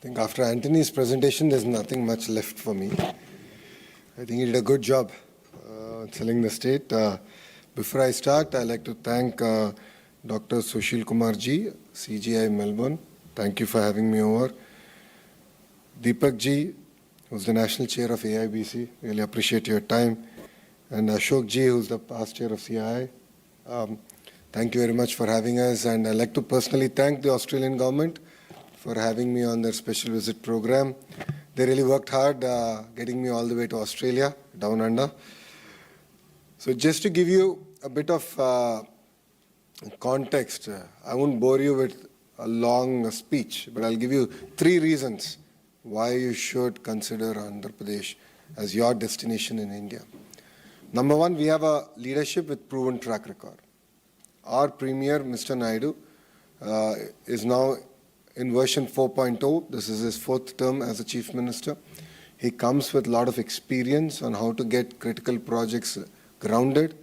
think after Antony's presentation, there's nothing much left for me. I think he did a good job selling the state. Before I start, I'd like to thank Dr. Sushil Kumar ji, CGI Melbourne. Thank you for having me over. Deepak ji, who's the National Chair of AIBC. Really appreciate your time. And Ashok ji, who's the past chair of CII. Thank you very much for having us. And I'd like to personally thank the Australian government for having me on their special visit program. They really worked hard getting me all the way to Australia, down under. So just to give you a bit of context, I won't bore you with a long speech, but I'll give you 3 reasons why you should consider Andhra Pradesh as your destination in India. Number 1, we have a leadership with proven track record. Our Premier, Mr. Naidu, is now in version 4.0. This is his 4th term as a Chief Minister. He comes with a lot of experience on how to get critical projects grounded.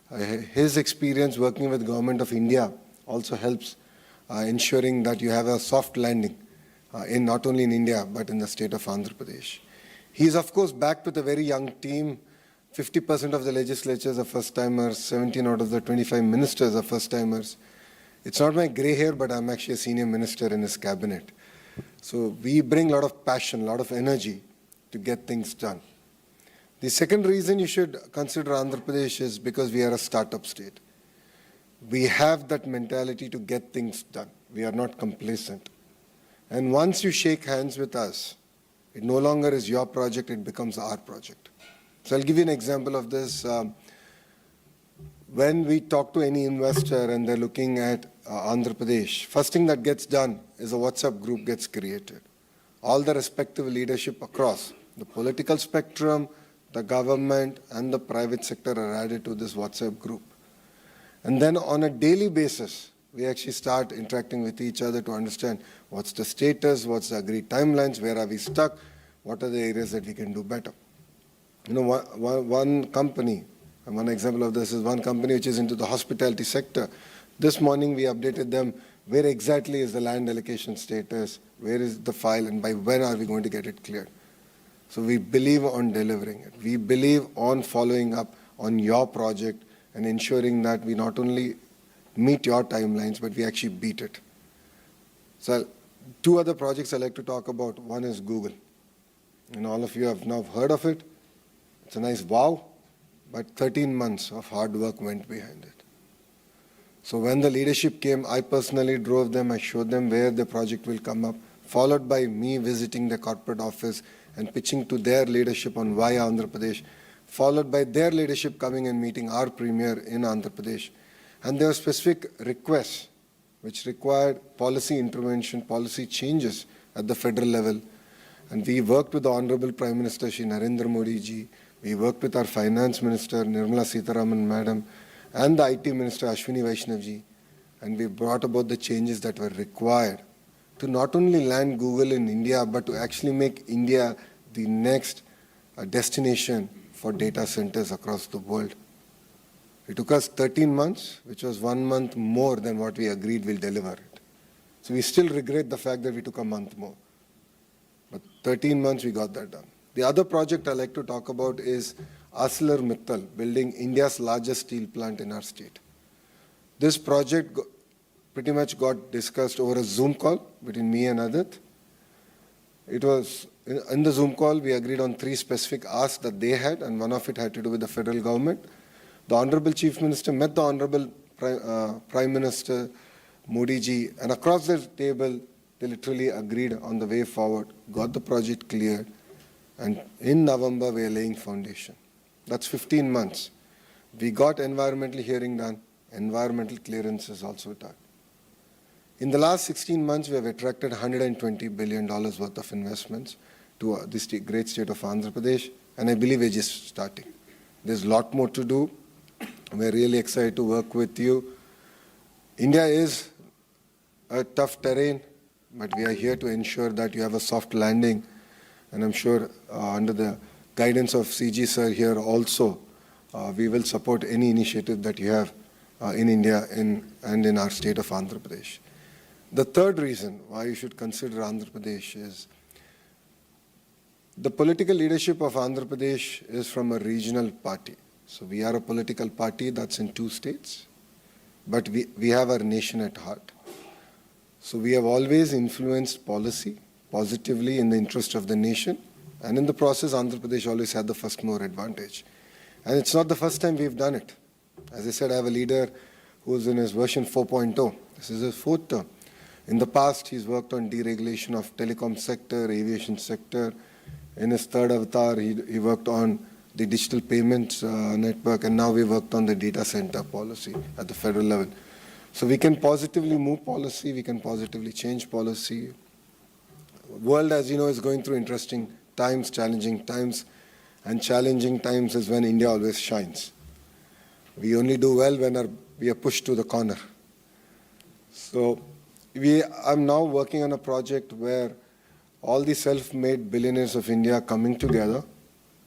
His experience working with Government of India also helps ensuring that you have a soft landing in not only in India but in the state of Andhra Pradesh. He is of course backed with a very young team. 50% of the legislatures are first-timers, 17 out of the 25 ministers are first-timers. It's not my grey hair, but I'm actually a senior minister in his cabinet. So we bring a lot of passion, a lot of energy to get things done. The second reason you should consider Andhra Pradesh is because we are a startup state. We have that mentality to get things done. We are not complacent. And once you shake hands with us, it no longer is your project, it becomes our project. So I'll give you an example of this. When we talk to any investor and they're looking at Andhra Pradesh, first thing that gets done is a WhatsApp group gets created. All the respective leadership across the political spectrum, the government and the private sector are added to this WhatsApp group. And then on a daily basis, we actually start interacting with each other to understand what's the status, what's the agreed timelines, where are we stuck, what are the areas that we can do better. You know, one company, and one example of this is one company which is into the hospitality sector. This morning we updated them where exactly is the land allocation status, where is the file, and by when are we going to get it cleared. So we believe on delivering it. We believe on following up on your project and ensuring that we not only meet your timelines, but we actually beat it. So 2 other projects I'd like to talk about. One is Google. And all of you have now heard of it. It's a nice wow. But 13 months of hard work went behind it. So when the leadership came, I personally drove them, I showed them where the project will come up, followed by me visiting the corporate office and pitching to their leadership on why Andhra Pradesh, followed by their leadership coming and meeting our Premier in Andhra Pradesh. And there were specific requests which required policy intervention, policy changes at the federal level. And we worked with the Honorable Prime Minister Shri Narendra Modi ji. We worked with our Finance Minister, Nirmala Sitharaman Madam, and the IT Minister, Ashwini Vaishnav ji, and we brought about the changes that were required to not only land Google in India, but to actually make India the next destination for data centers across the world. It took us 13 months, which was 1 month more than what we agreed we'll deliver it. So we still regret the fact that we took a month more. But 13 months, we got that done. The other project I'd like to talk about is ArcelorMittal, building India's largest steel plant in our state. This project pretty much got discussed over a Zoom call between me and Adit. It was, in the Zoom call, we agreed on 3 specific asks that they had, and one of it had to do with the federal government. The Honorable Chief Minister met the Honorable Prime Minister Modi ji, and across the table, they literally agreed on the way forward, got the project cleared, and in November, we are laying foundation. That's 15 months. We got environmental hearing done, environmental clearance is also done. In the last 16 months, we have attracted $120 billion worth of investments to this great state of Andhra Pradesh, and I believe we're just starting. There's a lot more to do. We're really excited to work with you. India is a tough terrain, but we are here to ensure that you have a soft landing. And I'm sure under the guidance of CG sir here also, we will support any initiative that you have in India and in our state of Andhra Pradesh. The third reason why you should consider Andhra Pradesh is the political leadership of Andhra Pradesh is from a regional party. So we are a political party that's in 2 states, but we have our nation at heart. So we have always influenced policy positively in the interest of the nation, and in the process, Andhra Pradesh always had the first mover advantage. And it's not the first time we've done it. As I said, I have a leader who's in his version 4.0. This is his 4th term. In the past, he's worked on deregulation of telecom sector, aviation sector. In his 3rd avatar, he worked on the digital payments network, and now we worked on the data center policy at the federal level. So we can positively move policy, we can positively change policy. World, as you know, is going through interesting times, challenging times, and challenging times is when India always shines. We only do well when we are pushed to the corner. So I'm now working on a project where all the self-made billionaires of India are coming together,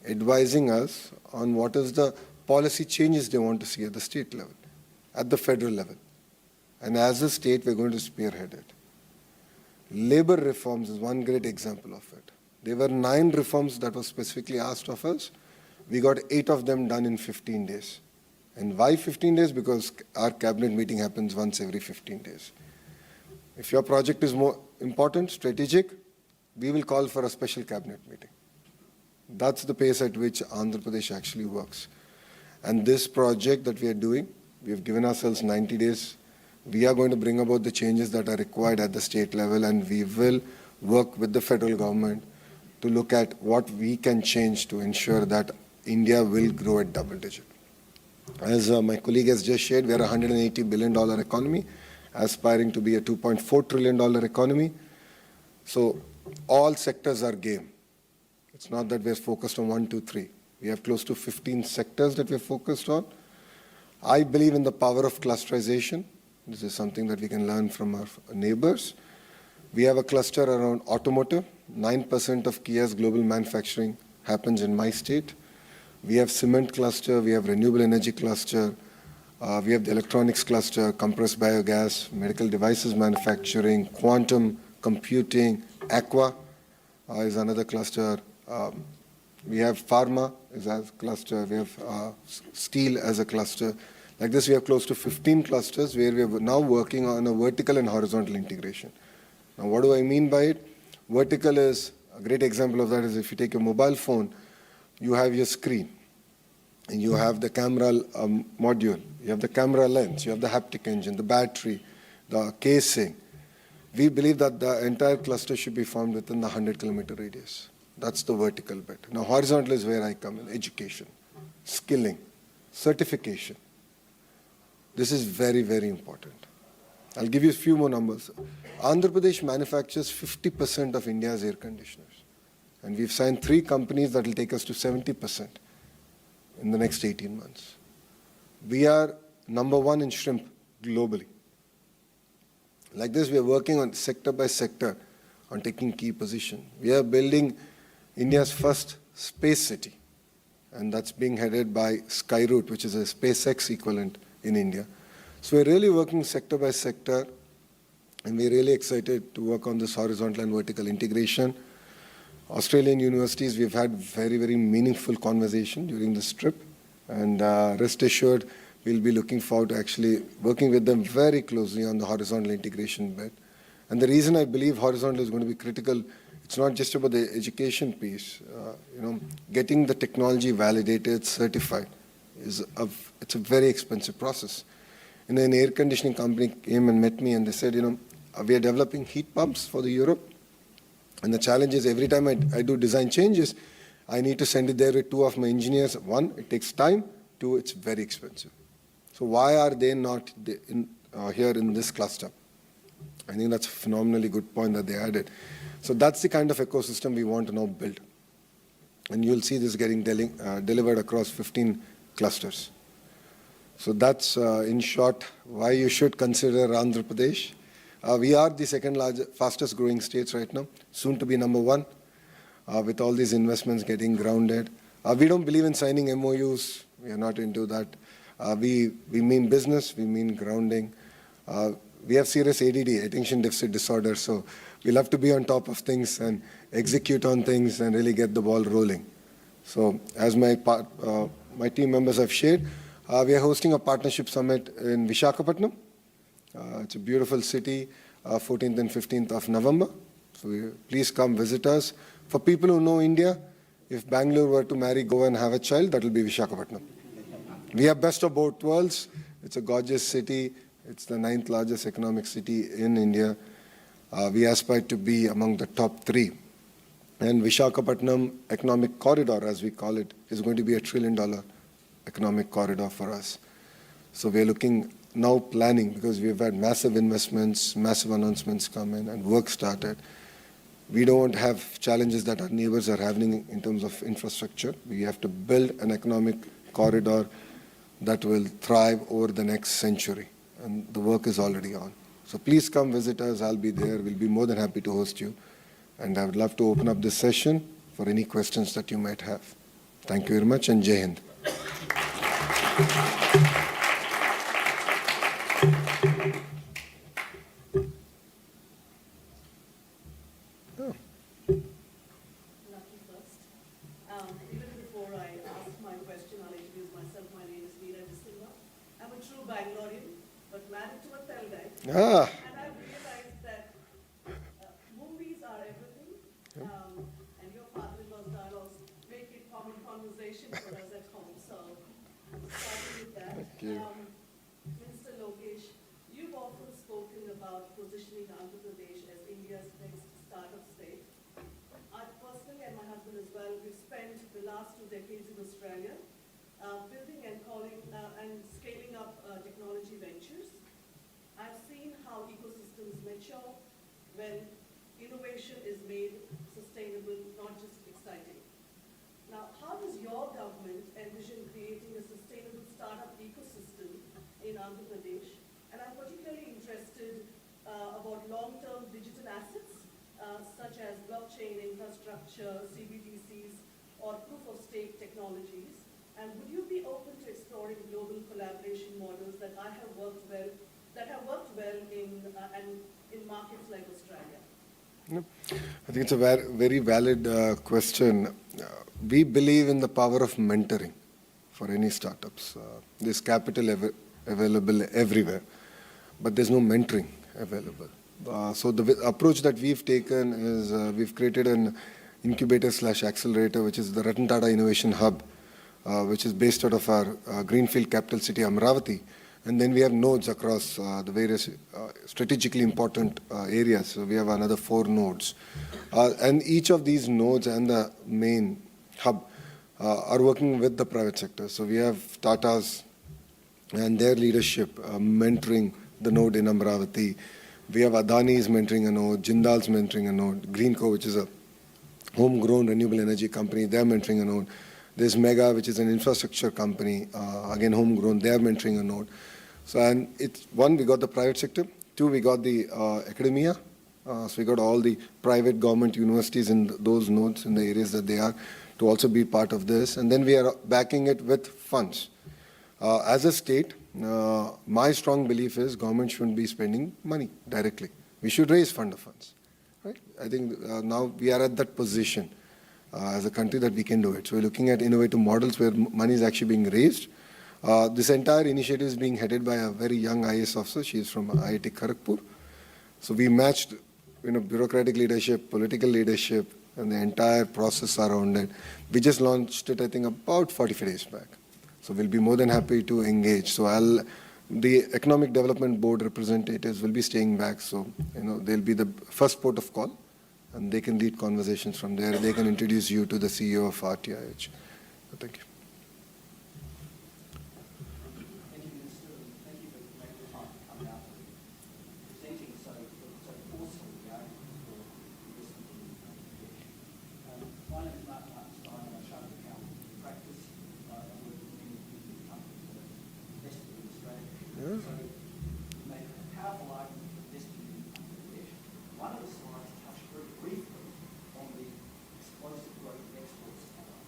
advising us on what is the policy changes they want to see at the state level, at the federal level. And as a state, we're going to spearhead it. Labor reforms is one great example of it. There were 9 reforms that were specifically asked of us. We got 8 of them done in 15 days. And why 15 days? Because our cabinet meeting happens once every 15 days. If your project is more important, strategic, we will call for a special cabinet meeting. That's the pace at which Andhra Pradesh actually works. And this project that we are doing, we have given ourselves 90 days. We are going to bring about the changes that are required at the state level, and we will work with the federal government to look at what we can change to ensure that India will grow at double digit. As my colleague has just shared, we are a $180 billion economy, aspiring to be a $2.4 trillion economy. So all sectors are game. It's not that we're focused on 1, 2, 3. We have close to 15 sectors that we're focused on. I believe in the power of clusterization. This is something that we can learn from our neighbors. We have a cluster around automotive. 9% of Kia's global manufacturing happens in my state. We have cement cluster, we have renewable energy cluster, we have the electronics cluster, compressed biogas, medical devices manufacturing, quantum computing, aqua is another cluster. We have pharma as a cluster, we have steel as a cluster. Like this, we have close to 15 clusters where we are now working on a vertical and horizontal integration. Now, what do I mean by it? Vertical is, a great example of that is if you take a mobile phone, you have your screen, and you have the camera module, you have the camera lens, you have the haptic engine, the battery, the casing. We believe that the entire cluster should be formed within the 100-kilometer radius. That's the vertical bit. Now, horizontal is where I come in, education, skilling, certification. This is very, very important. I'll give you a few more numbers. Andhra Pradesh manufactures 50% of India's air conditioners. And we've signed 3 companies that will take us to 70% in the next 18 months. We are number 1 in shrimp globally. Like this, we are working on sector by sector on taking key position. We are building India's first space city, and that's being headed by Skyroot, which is a SpaceX equivalent in India. So we're really working sector by sector, and we're really excited to work on this horizontal and vertical integration. Australian universities, we've had very, very meaningful conversation during this trip, and rest assured, we'll be looking forward to actually working with them very closely on the horizontal integration bit. And the reason I believe horizontal is going to be critical, it's not just about the education piece. Getting the technology validated, certified, it's a very expensive process. An air conditioning company came and met me, and they said, we are developing heat pumps for the Europe. And the challenge is every time I do design changes, I need to send it there with 2 of my engineers. 1, it takes time. 2, it's very expensive. So why are they not here in this cluster? I think that's a phenomenally good point that they added. So that's the kind of ecosystem we want to now build. And you'll see this getting delivered across 15 clusters. So that's, in short, why you should consider Andhra Pradesh. We are the second largest, fastest growing states right now, soon to be number 1, with all these investments getting grounded. We don't believe in signing MOUs. We are not into that. We mean business, we mean grounding. we have serious ADD, attention deficit disorder, so we love to be on top of things and execute on things and really get the ball rolling. So as my team members have shared, we are hosting a partnership summit in Visakhapatnam. It's a beautiful city, 14th and 15th of November. So please come visit us. For people who know India, if Bangalore were to marry Goa and have a child, that will be Visakhapatnam. We have best of both worlds. It's a gorgeous city. It's the 9th largest economic city in India. We aspire to be among the top 3. And Visakhapatnam Economic Corridor, as we call it, is going to be $1 trillion economic corridor for us. So we're looking now planning, because we've had massive investments, massive announcements come in and work started. We don't have challenges that our neighbors are having in terms of infrastructure. We have to build an economic corridor that will thrive over the next century. And the work is already on. So please come visit us. I'll be there. We'll be more than happy to host you. And I would love to open up this session for any questions that you might have. Thank you very much, and Jai Hind. Even before I ask my question, I'll introduce myself. My name is Veera De Silva. I'm a true Bangalorean, but married to a Telgai. And I've realized that movies are everything, and your father-in-law's dialogues make it common conversation for us at home. So, starting with that, Thank you. Minister Lokesh, you've often spoken about positioning Andhra Pradesh as India's next startup state. I personally, and my husband as well, we've spent the last 2 decades in Australia building and scaling up technology ventures. I've seen how ecosystems mature when innovation is made sustainable, not just exciting. Now, how does your government envision creating a sustainable startup ecosystem in Andhra Pradesh? And I'm particularly interested about long-term digital assets, such as blockchain infrastructure, CBDCs, or proof-of-stake technologies? And would you be open to exploring global collaboration models that have worked well in markets like Australia? I think it's a very valid question. We believe in the power of mentoring for any startups. There's capital available everywhere, but there's no mentoring available. So the approach that we've taken is we've created an incubator/accelerator, which is the Ratan Tata Innovation Hub, which is based out of our greenfield capital city, Amaravati. And then we have nodes across the various strategically important areas. So we have another 4 nodes. And each of these nodes and the main hub are working with the private sector. So we have Tata's and their leadership mentoring the node in Amaravati. We have Adani's mentoring a node, Jindal's mentoring a node, Greenco, which is a homegrown renewable energy company, they're mentoring a node. There's Mega, which is an infrastructure company, again homegrown, they're mentoring a node. So, and it's 1, we got the private sector. 2, we got the academia. So we got all the private government universities in those nodes in the areas that they are to also be part of this. And then we are backing it with funds. As a state, my strong belief is government shouldn't be spending money directly. We should raise fund of funds. Right? I think now we are at that position as a country that we can do it. So we're looking at innovative models where money is actually being raised. This entire initiative is being headed by a very young IAS officer. She is from IIT Kharagpur. So we matched bureaucratic leadership, political leadership, and the entire process around it. We just launched it, I think, about 45 days back. So we'll be more than happy to engage. So the Economic Development Board representatives will be staying back. So, they'll be the first port of call, and they can lead conversations from there. They can introduce you to the CEO of RTIH. So thank you. Thank you, Minister, and thank you for making the time to come out and presenting so forcefully for investment in my name is Martin Stein. I'm a chartered accountant in practice. I work with many big companies that are invested in Australia. Yeah. So you make a powerful argument for investing in Bangladesh. One of the slides touched very briefly on the explosive growth of exports to Canada.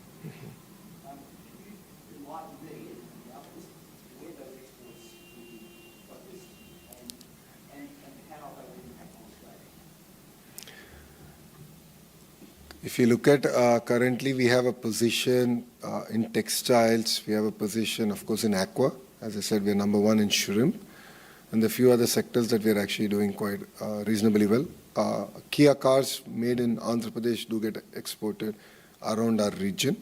Can you enlighten me and the others where those exports will be focused and If you look at currently, we have a position in textiles, we have a position, of course, in aqua. As I said, we are number one in shrimp, and a few other sectors that we are actually doing quite reasonably well. Kia cars made in Andhra Pradesh do get exported around our region,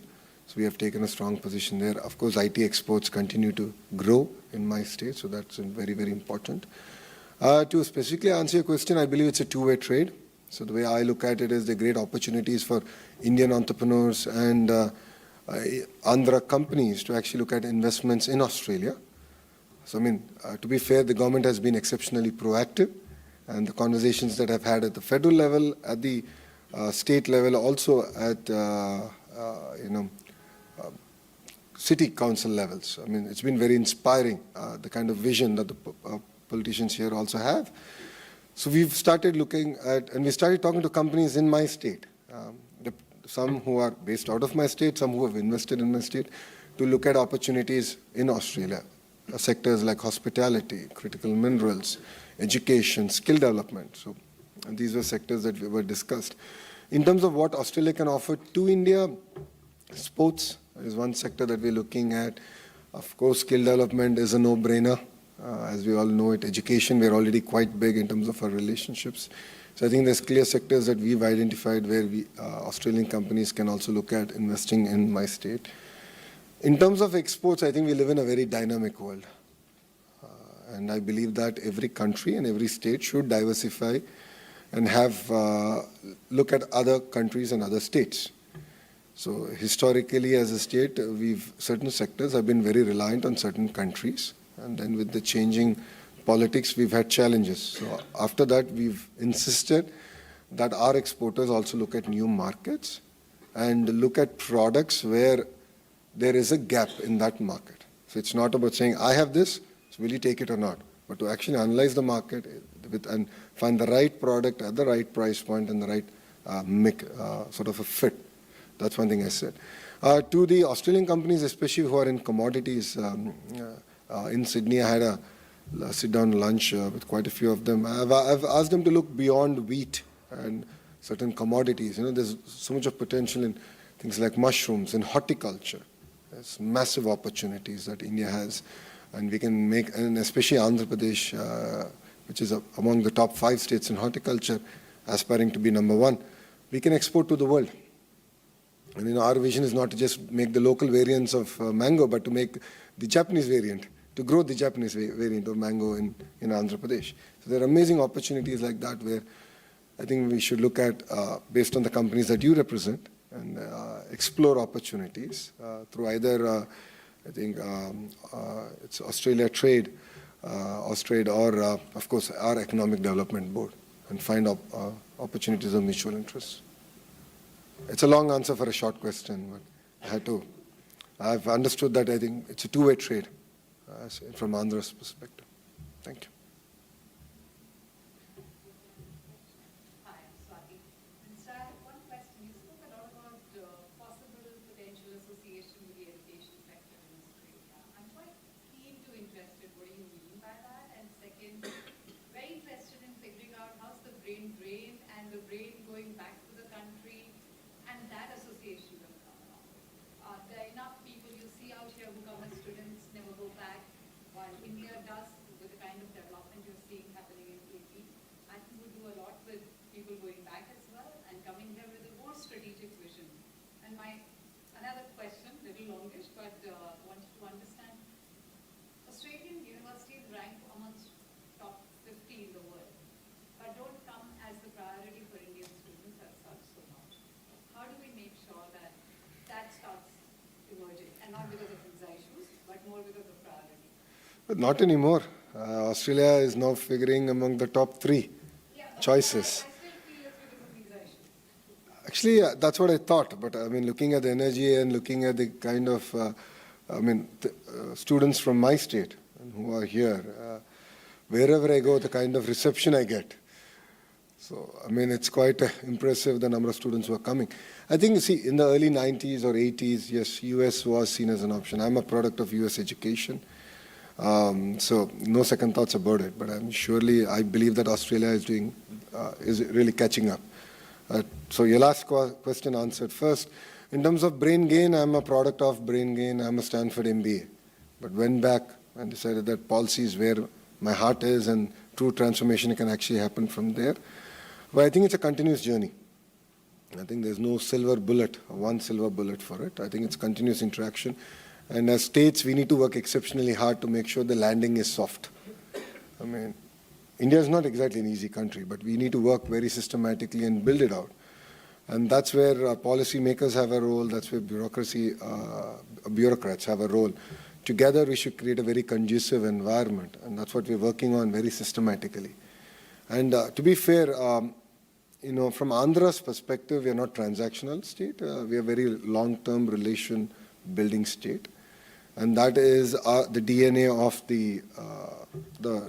so we have taken a strong position there. Of course, IT exports continue to grow in my state, so that's very, very important. To specifically answer your question, I believe it's a two-way trade. So the way I look at it is the great opportunities for Indian entrepreneurs and Andhra companies to actually look at investments in Australia. So, I mean, to be fair, the government has been exceptionally proactive, and the conversations that I've had at the federal level, at the state level, also at, city council levels. I mean, it's been very inspiring, the kind of vision that the politicians here also have. So we've started looking at, and we started talking to companies in my state, some who are based out of my state, some who have invested in my state, to look at opportunities in Australia. Sectors like hospitality, critical minerals, education, skill development. So these were sectors that were discussed. In terms of what Australia can offer to India, sports is one sector that we're looking at. Of course, skill development is a no-brainer. As we all know it, education, we're already quite big in terms of our relationships. So I think there's clear sectors that we've identified where Australian companies can also look at investing in my state. In terms of exports, I think we live in a very dynamic world. And I believe that every country and every state should diversify and have look at other countries and other states. So historically, as a state, certain sectors have been very reliant on certain countries. And then with the changing politics, we've had challenges. So after that, we've insisted that our exporters also look at new markets and look at products where there is a gap in that market. So it's not about saying, I have this, so will you take it or not? But to actually analyze the market and find the right product at the right price point and the right sort of a fit. That's one thing I said. To the Australian companies, especially who are in commodities, in Sydney, I had a sit-down lunch with quite a few of them. I've asked them to look beyond wheat and certain commodities. You know, there's so much of potential in things like mushrooms and horticulture. There's massive opportunities that India has, and we can make, and especially Andhra Pradesh, which is among the top 5 states in horticulture, aspiring to be number 1. We can export to the world. And our vision is not to just make the local variants of mango, but to make the Japanese variant, to grow the Japanese variant of mango in Andhra Pradesh. So there are amazing opportunities like that where I think we should look at, based on the companies that you represent, and explore opportunities through either, I think, it's Australia Trade, Austrade, or of course our Economic Development Board, and find opportunities of mutual interest. It's a long answer for a short question, but I've understood that I think it's a two-way trade from Andhra's perspective. Thank you. Hi, I'm Swati. Mr. I have one question. You spoke a lot about possible potential association with the education sector in Australia. I'm quite keen to interested. What do you mean by that? And second, very interested in figuring out how's the brain drain and the brain going back to the country, and that association will come along. There are enough people you see out here who come as students, never go back, while India does, with the kind of development you're seeing happening in AP. I think we do a lot with people going back as well and coming here with a more strategic vision. And my another question, little longish, but wanted to understand, Australian universities rank amongst top 50 in the world, but don't come as the priority for Indian students as such so much. How do we make sure that that starts emerging, and not because of visa issues, but more because of priority? But not anymore. Australia is now figuring among the top 3 choices. I still feel it's because of visa issues. Actually, that's what I thought. But I mean, looking at the energy and looking at the kind of, students from my state who are here, wherever I go, the kind of reception I get. So, I mean, it's quite impressive, the number of students who are coming. I think, see, in the early 90s or 80s, yes, US was seen as an option. I'm a product of US education. So no second thoughts about it. But I believe that Australia is really catching up. So your last question answered first. In terms of brain gain, I'm a product of brain gain. I'm a Stanford MBA. But went back and decided that policy is where my heart is and true transformation can actually happen from there. But I think it's a continuous journey. I think there's no silver bullet, one silver bullet for it. I think it's continuous interaction. And as states, we need to work exceptionally hard to make sure the landing is soft. I mean, India is not exactly an easy country, but we need to work very systematically and build it out. And that's where policymakers have a role, that's where bureaucrats have a role. Together, we should create a very conducive environment, and that's what we're working on very systematically. And to be fair, you know, from Andhra's perspective, we are not transactional state. We are very long-term relation building state. And that is the DNA of the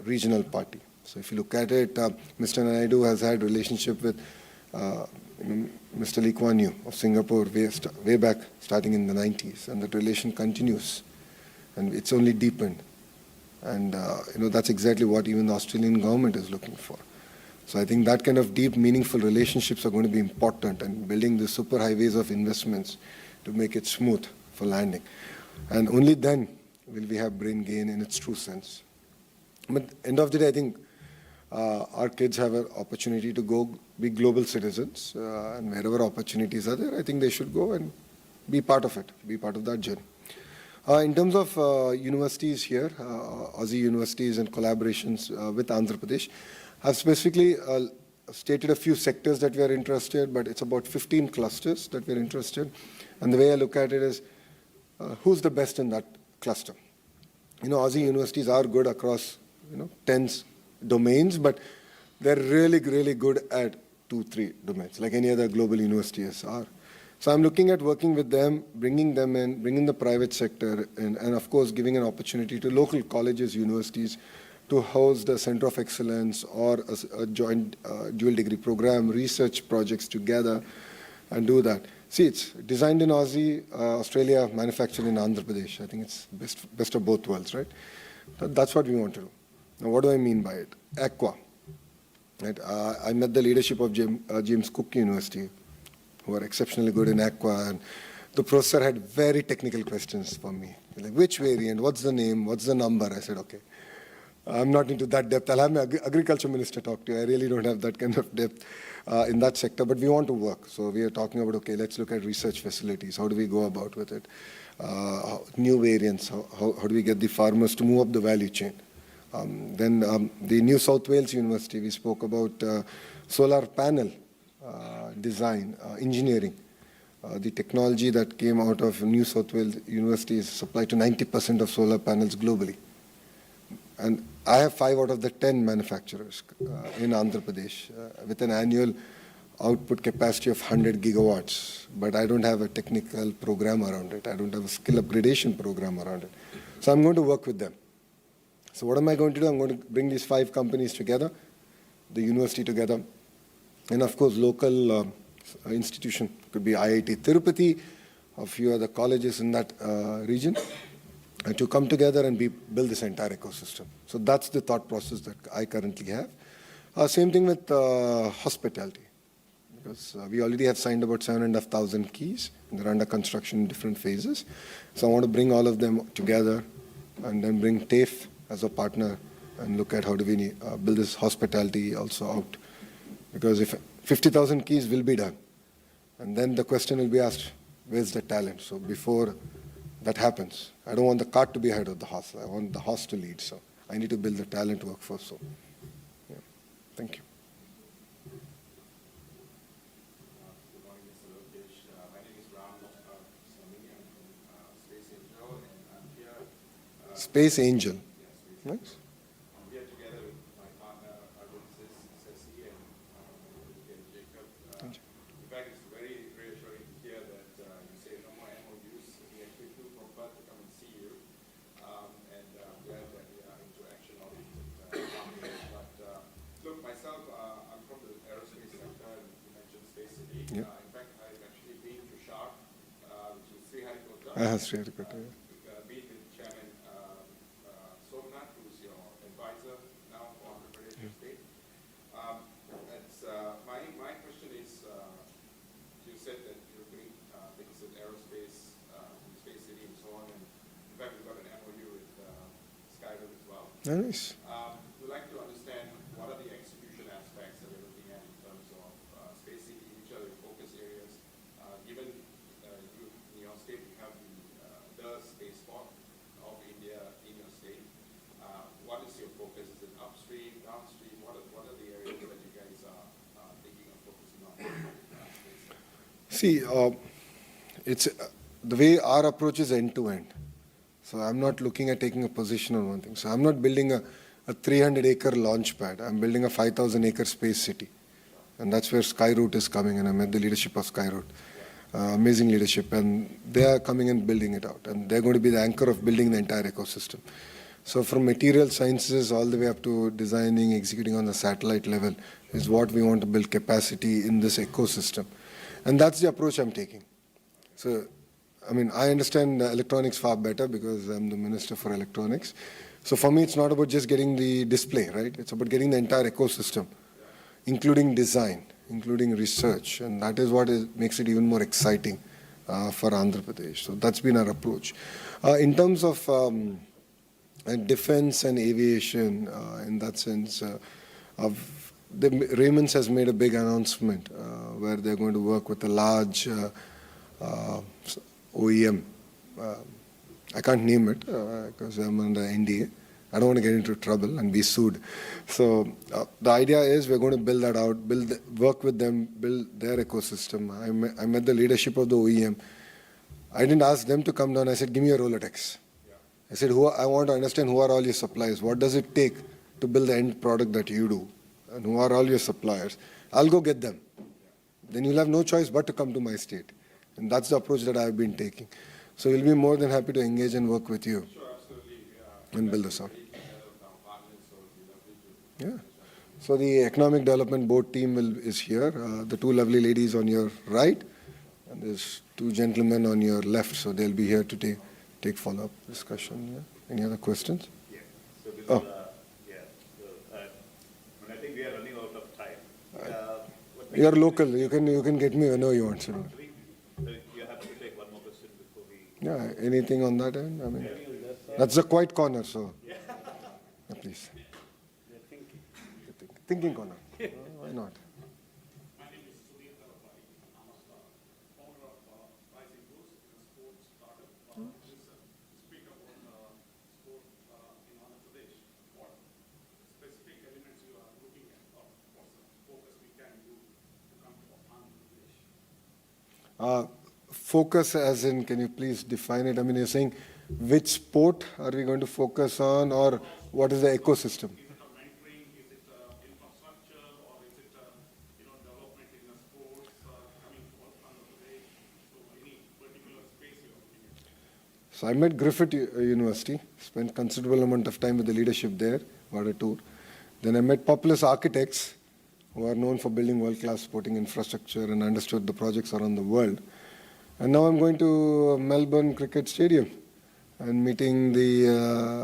regional party. So if you look at it, Mr. Naidu has had relationship with Mr. Lee Kuan Yew of Singapore way back, starting in the 90s, and that relation continues, and it's only deepened. And you know, that's exactly what even the Australian government is looking for. So I think that kind of deep, meaningful relationships are going to be important, and building the super highways of investments to make it smooth for landing. And only then will we have brain gain in its true sense. But end of the day, I think our kids have an opportunity to go be global citizens, and wherever opportunities are there, I think they should go and be part of it, be part of that journey. In terms of universities here, Aussie universities and collaborations with Andhra Pradesh, I've specifically stated a few sectors that we are interested, but it's about 15 clusters that we're interested. And the way I look at it is, who's the best in that cluster? You know, Aussie universities are good across, you know, 10 domains, but they're really, really good at 2-3 domains, like any other global universities are. So I'm looking at working with them, bringing them in, bringing the private sector in, and of course giving an opportunity to local colleges, universities to host the Center of Excellence or a joint dual degree program, research projects together and do that. See, it's designed in Aussie, Australia, manufactured in Andhra Pradesh. I think it's best of both worlds, right? That's what we want to do. Now, what do I mean by it? Aqua. Right? I met the leadership of James Cook University, who are exceptionally good in Aqua, and the professor had very technical questions for me. Like, which variant, what's the name, what's the number? I said, okay, I'm not into that depth. I'll have my agriculture minister talk to you. I really don't have that kind of depth in that sector, but we want to work. So we are talking about, okay, let's look at research facilities. How do we go about with it? New variants, how do we get the farmers to move up the value chain? Then the New South Wales University, we spoke about solar panel design, engineering. The technology that came out of New South Wales University is supplied to 90% of solar panels globally. And I have 5 out of the 10 manufacturers in Andhra Pradesh with an annual output capacity of 100 gigawatts, but I don't have a technical program around it. I don't have a skill upgradation program around it. So I'm going to work with them. So what am I going to do? I'm going to bring these 5 companies together, the university together, and of course local institution. Could be IIT Tirupati, a few other colleges in that region, to come together and build this entire ecosystem. So that's the thought process that I currently have. Same thing with hospitality, because we already have signed about 7,500 keys. They're under construction in different phases. So I want to bring all of them together and then bring TAFE as a partner and look at how do we build this hospitality also out. Because if 50,000 keys will be done, and then the question will be asked, where's the talent? So before that happens, I don't want the cart to be ahead of the horse. I want the horse to lead. So I need to build the talent workforce. So, yeah. Thank you. Good morning, Mr. Lokesh. My name is Ram Swami. I'm from Space Angel, and I'm here. Space Angel. Yes, Nice. I'm here together with my partner, Arun Ceci, and Jacob. In fact, it's very reassuring to hear that you say no more MOUs. We actually flew from Perth to come and see you, and I'm glad that we are interaction oriented. But look, myself, I'm from the aerospace sector, and you mentioned Space City. Yeah. In fact, I've actually been to SHARC, which is Sriharikota. Sriharikota, yeah. Been with Chairman Somnath, who's your advisor now for Andhra Pradesh State. My question is, Nice. We'd like to understand what are the execution aspects that you're looking at in terms of Space City, which are the focus areas? Given you, in your state, you have the spaceport of India in your state. What is your focus? Is it upstream, downstream? What are the areas that you guys are thinking of focusing on? See, it's the way our approach is end to end. So I'm not looking at taking a position on one thing. So I'm not building a 300-acre launch pad. I'm building a 5,000-acre space city. And that's where Skyroot is coming, and I met the leadership of Skyroot. Amazing leadership, and they are coming and building it out. And they're going to be the anchor of building the entire ecosystem. So from material sciences all the way up to designing, executing on the satellite level is what we want to build capacity in this ecosystem. And that's the approach I'm taking. So, I mean, I understand electronics far better because I'm the Minister for Electronics. So for me, it's not about just getting the display, right? It's about getting the entire ecosystem, including design, including research. And that is what makes it even more exciting for Andhra Pradesh. So that's been our approach. In terms of defense and aviation, in that sense, Raymond's has made a big announcement where they're going to work with a large OEM. I can't name it because I'm under NDA. I don't want to get into trouble and be sued. So the idea is we're going to build that out, work with them, build their ecosystem. I met the leadership of the OEM. I didn't ask them to come down. I said, give me a Rolodex. I said, I want to understand who are all your suppliers. What does it take to build the end product that you do? And who are all your suppliers? I'll go get them. Then you'll have no choice but to come to my state. And that's the approach that I've been taking. So we'll be more than happy to engage and work with you. Sure, absolutely. And build this out. Yeah. So the Economic Development Board team is here. The two lovely ladies on your right, and there's two gentlemen on your left. So they'll be here to take follow-up discussion. Yeah. Any other questions? Yeah. So this Oh. is, I think we are running out of time. You're local. You can get me whenever you want. So You have to take one more question before we. yeah. Anything on that end? I mean, that's the quiet corner. So yeah, please. Thinking corner. Why not? My name is Sudhir Tharapati. I'm a founder of Rising Boost, a sports startup. This is speak about sport in Andhra Pradesh. What specific elements you are looking at, or what's the focus we can do to come to Andhra Pradesh? Focus as in, can you please define it? I mean, you're saying which sport are we going to focus on, or what is the ecosystem? Is it a mentoring? Is it infrastructure, or is it development in the sports coming to Andhra Pradesh? So any particular space you are looking at? So I met Griffith University, spent considerable amount of time with the leadership there, got a tour. Then I met Populous Architects, who are known for building world-class sporting infrastructure and understood the projects around the world. And now I'm going to Melbourne Cricket Stadium and meeting the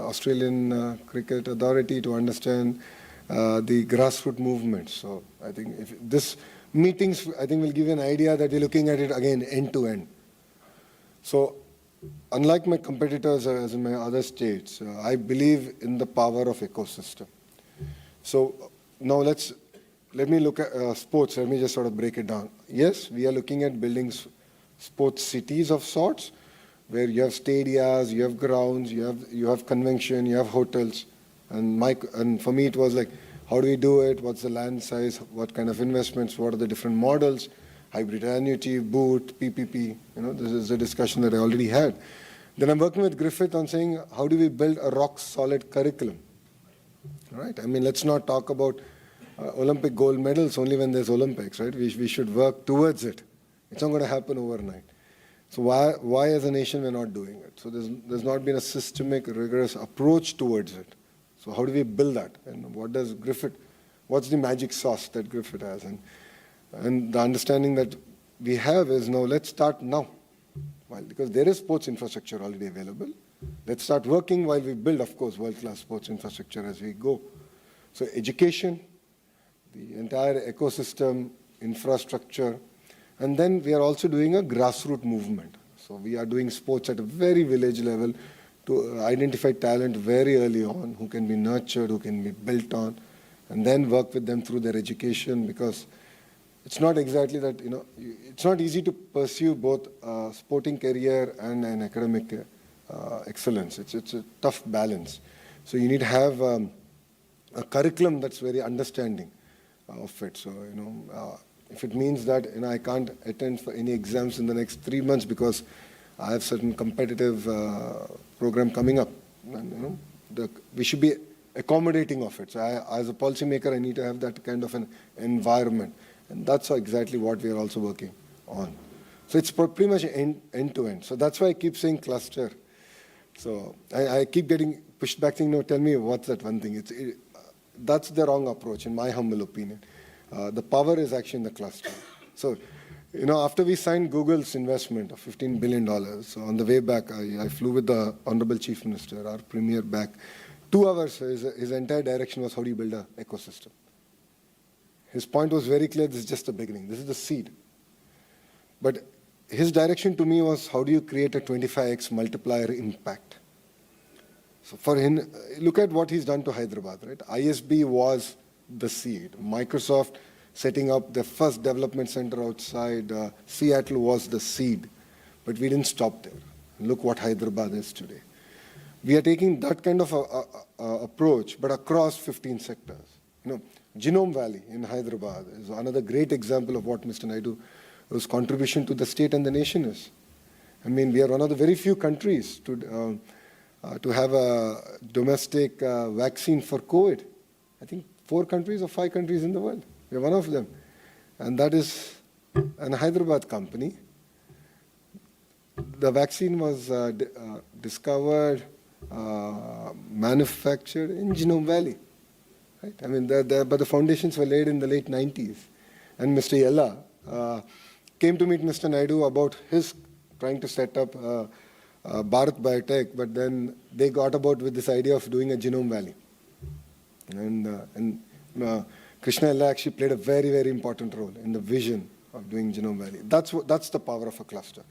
Australian Cricket Authority to understand the grassroots movement. So I think if this meetings, I think will give you an idea that we're looking at it again end to end. So unlike my competitors as in my other states, I believe in the power of ecosystem. So now let me look at sports. Let me just sort of break it down. Yes, we are looking at building sports cities of sorts, where you have stadiums, you have grounds, you have convention, you have hotels. And for me, it was like, how do we do it? What's the land size? What kind of investments? What are the different models? Hybrid annuity, boot, PPP. This is a discussion that I already had. Then I'm working with Griffith on saying, how do we build a rock-solid curriculum? Right? I mean, let's not talk about Olympic gold medals only when there's Olympics, right? We should work towards it. It's not going to happen overnight. So why as a nation we're not doing it? So there's not been a systemic, rigorous approach towards it. So how do we build that? And what's the magic sauce that Griffith has? And the understanding that we have is now, let's start now. Because there is sports infrastructure already available. Let's start working while we build, of course, world-class sports infrastructure as we go. So education, the entire ecosystem, infrastructure, and then we are also doing a grassroots movement. So we are doing sports at a very village level to identify talent very early on, who can be nurtured, who can be built on, and then work with them through their education, because it's not exactly that, it's not easy to pursue both a sporting career and an academic excellence. It's a tough balance. So you need to have a curriculum that's very understanding of it. So, if it means that, I can't attend for any exams in the next 3 months because I have certain competitive program coming up, and, we should be accommodating of it. So as a policymaker, I need to have that kind of an environment. And that's exactly what we are also working on. So it's pretty much end to end. So that's why I keep saying cluster. So I keep getting pushed back saying, no, tell me what's that one thing. That's the wrong approach, in my humble opinion. The power is actually in the cluster. So, after we signed Google's investment of $15 billion, so on the way back, I flew with the Honorable Chief Minister, our Premier, back. 2 hours, his entire direction was how do you build an ecosystem. His point was very clear, this is just the beginning, this is the seed. But his direction to me was how do you create a 25x multiplier impact. So for him, look at what he's done to Hyderabad, right? ISB was the seed. Microsoft setting up the first development center outside Seattle was the seed. But we didn't stop there. Look what Hyderabad is today. We are taking that kind of approach, but across 15 sectors. Genome Valley in Hyderabad is another great example of what Mr. Naidu's contribution to the state and the nation is. I mean, we are one of the very few countries to have a domestic vaccine for COVID. I think 4 countries or 5 countries in the world. We are one of them. And that is an Hyderabad company. The vaccine was discovered, manufactured in Genome Valley. Right? I mean, but the foundations were laid in the late 90s. And Mr. Yella came to meet Mr. Naidu about his trying to set up Bharat Biotech, but then they got about with this idea of doing a Genome Valley. And Krishna Yella actually played a very, very important role in the vision of doing Genome Valley. That's the power of a cluster.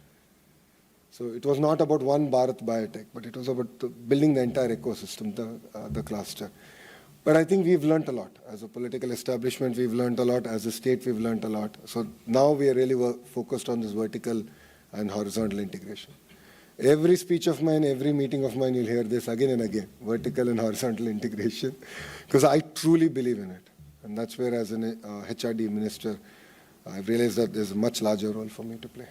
So it was not about one Bharat Biotech, but it was about building the entire ecosystem, the cluster. But I think we've learned a lot. As a political establishment, we've learned a lot. As a state, we've learned a lot. So now we are really focused on this vertical and horizontal integration. Every speech of mine, every meeting of mine, you'll hear this again and again, vertical and horizontal integration, because I truly believe in it. And that's where, as an HRD minister, I've realized that there's a much larger role for me to play.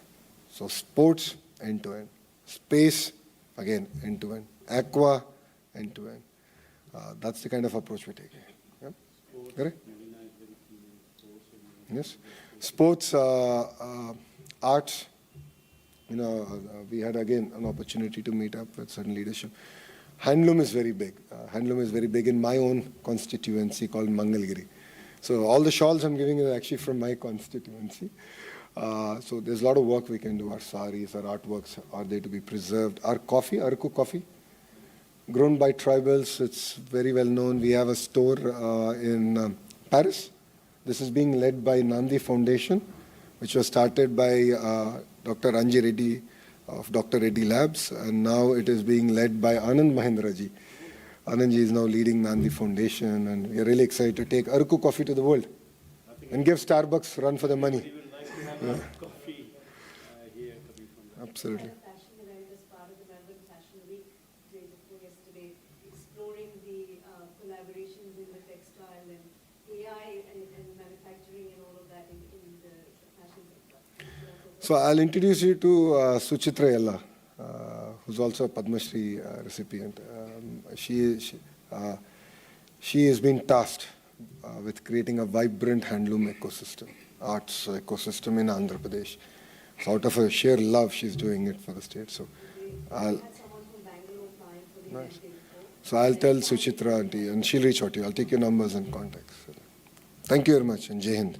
So sports, end-to-end. Space, again, end-to-end. Aqua, end-to-end. That's the kind of approach we're taking. Yeah? Correct? Yes. Sports, arts, we had again an opportunity to meet up with certain leadership. Handloom is very big. Handloom is very big in my own constituency called Mangalgiri. So all the shawls I'm giving is actually from my constituency. So there's a lot of work we can do. Our saris, our artworks are there to be preserved. Our coffee, Araku coffee, grown by tribals, it's very well known. We have a store in Paris. This is being led by Nandi Foundation, which was started by Dr. Anji Reddy of Dr. Reddy Labs, and now it is being led by Anand Mahendraji. Anandji is now leading Nandi Foundation, and we are really excited to take Araku coffee to the world and give Starbucks run for the money. Yeah. Coffee here coming from Absolutely. Fashion event as part of the Melbourne Fashion Week, day before yesterday, exploring the collaborations in the textile and AI and manufacturing and all of that in the fashion sector. So I'll introduce you to Suchitra Yella, who's also a Padma Shri recipient. She has been tasked with creating a vibrant handloom ecosystem, arts ecosystem in Andhra Pradesh. So out of her sheer love, she's doing it for the state. So I had someone from Bangalore applying for the event day before. So I'll tell Suchitra auntie, and she'll reach out to you. I'll take your numbers and contacts. Thank you very much, and Jai Hind.